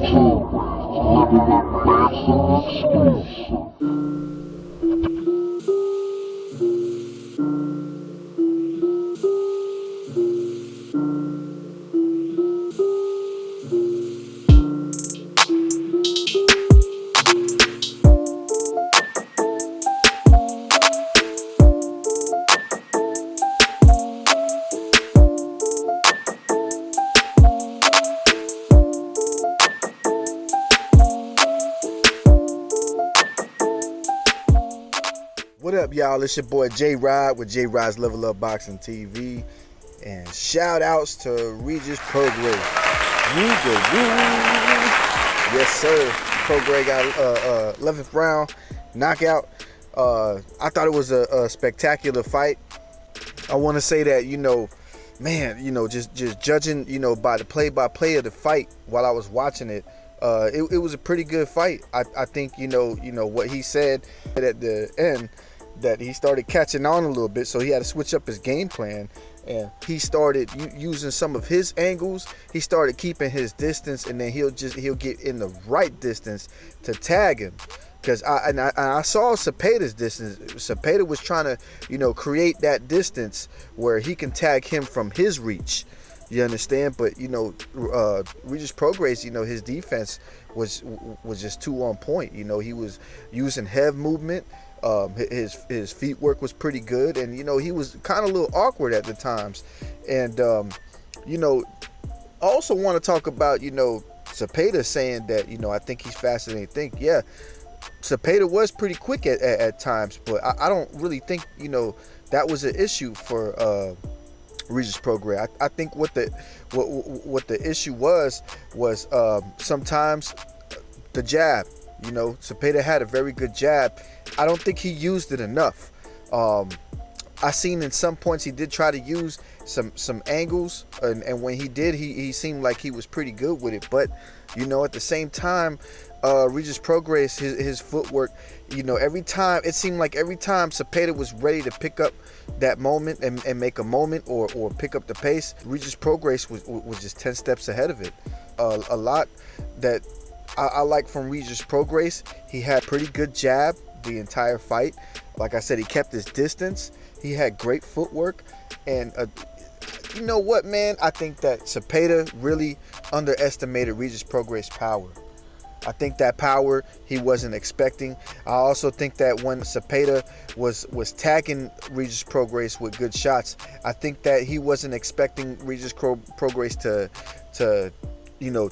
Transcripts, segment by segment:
What up, y'all? It's your boy J Rod with J Rod's Level Up Boxing TV. And shout outs to Regis Prograis. Yes, sir. Prograis got 11th round knockout. I thought it was a spectacular fight. I want to say that, just judging, by the play-by-play of the fight while I was watching it, it was a pretty good fight. I think, what he said at the end, that he started catching on a little bit, so he had to switch up his game plan, and he started using some of his angles. He started keeping his distance, and then he'll get in the right distance to tag him. Because I saw Zepeda's distance. Zepeda was trying to, create that distance where he can tag him from his reach. You understand? But Regis Prograis, his defense was just too on point. He was using head movement. His feet work was pretty good, and he was kind of a little awkward at the times. And I also want to talk about Zepeda saying that I think he's faster than he think. Yeah, Zepeda was pretty quick at times, but I don't really think that was an issue for Regis Prograis. I think what the issue was sometimes the jab. Zepeda had a very good jab. I don't think he used it enough. I seen in some points he did try to use some angles, and when he did, he seemed like he was pretty good with it. But at the same time, Regis Prograis, his footwork, every time it seemed like every time Zepeda was ready to pick up that moment and make a moment or pick up the pace, Regis Prograis was just 10 steps ahead of it. A lot that I like from Regis Prograis, he had pretty good jab the entire fight. Like I said, he kept his distance. He had great footwork, and you know what, man? I think that Zepeda really underestimated Regis Prograis' power. I think that power he wasn't expecting. I also think that when Zepeda was tagging Regis Prograis with good shots, I think that he wasn't expecting Regis Prograis to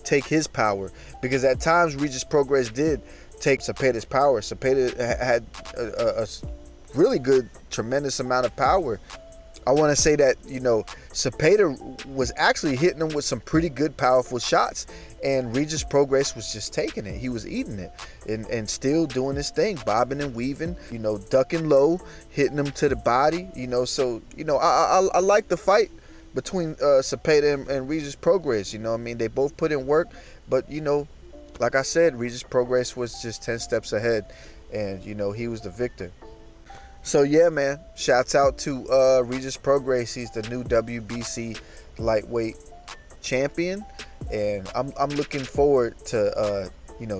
take his power, because at times Regis Prograis did take Zepeda's power. Zepeda had a really good, tremendous amount of power. I want to say that Zepeda was actually hitting him with some pretty good, powerful shots, and Regis Prograis was just taking it. He was eating it and still doing his thing, bobbing and weaving, ducking low, hitting him to the body. So I like the fight between Zepeda and Regis Prograis. They both put in work, but like I said, Regis Prograis was just 10 steps ahead, and he was the victor. So yeah, man, shouts out to Regis Prograis. He's the new WBC lightweight champion, and I'm looking forward to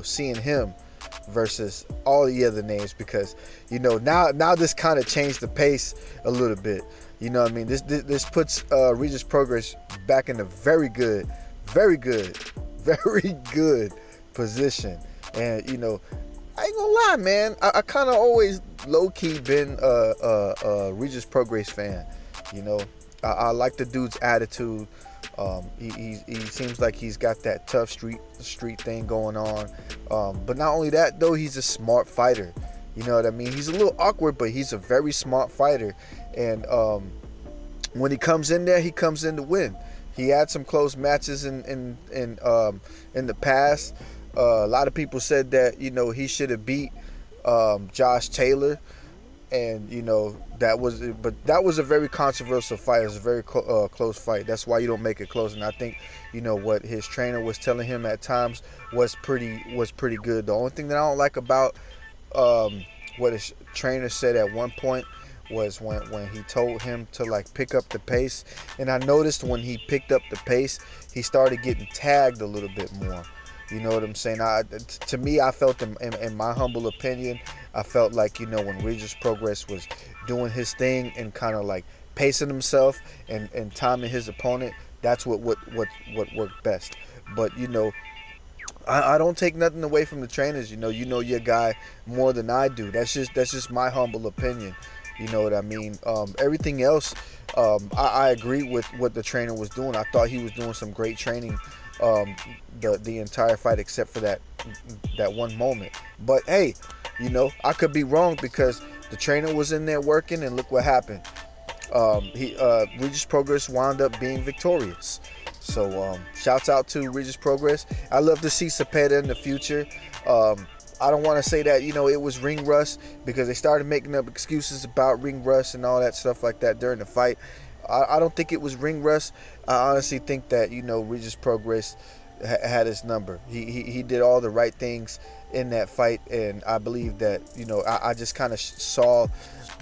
seeing him versus all the other names, because now this kind of changed the pace a little bit. This puts Regis Prograis back in a very good position. And I ain't gonna lie, man, I kind of always low-key been a Regis Prograis fan. I like the dude's attitude. He seems like he's got that tough street thing going on. But not only that, though, he's a smart fighter. You know what I mean? He's a little awkward, but he's a very smart fighter. And when he comes in there, he comes in to win. He had some close matches in the past. A lot of people said that he should have beat Josh Taylor, and that was a very controversial fight. It was a very close fight. That's why you don't make it close. And I think what his trainer was telling him at times was pretty good. The only thing that I don't like about what his trainer said at one point was when he told him to pick up the pace. And I noticed when he picked up the pace, he started getting tagged a little bit more. You know what I'm saying? To me, I felt in my humble opinion, I felt like, when Regis Prograis was doing his thing and kind of like pacing himself and timing his opponent, that's what worked best. But I don't take nothing away from the trainers. You know your guy more than I do. That's just my humble opinion. You know what I mean? Everything else, I agree with what the trainer was doing. I thought he was doing some great training, the entire fight except for that one moment. But hey, I could be wrong because the trainer was in there working, and look what happened. Regis Prograis wound up being victorious. So shouts out to Regis Prograis. I love to see Zepeda in the future. I don't want to say that it was ring rust, because they started making up excuses about ring rust and all that stuff like that during the fight. I don't think it was ring rust. I honestly think that Regis Prograis had his number. He did all the right things in that fight, and I believe that I just kind of saw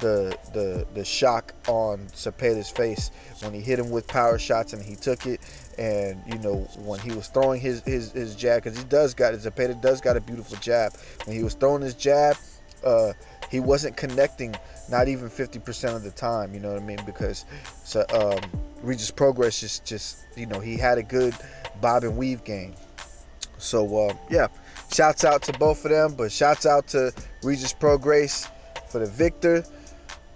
the shock on Zepeda's face when he hit him with power shots and he took it. And when he was throwing his jab, because Zepeda does got a beautiful jab. When he was throwing his jab, he wasn't connecting, not even 50% of the time. You know what I mean? Because Regis Prograis just he had a good bob and weave game. So yeah, shouts out to both of them, but shouts out to Regis Prograis for the victor.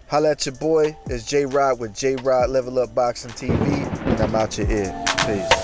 Holla at your boy. It's J Rod with J Rod Level Up Boxing TV, and I'm out your ear. Peace.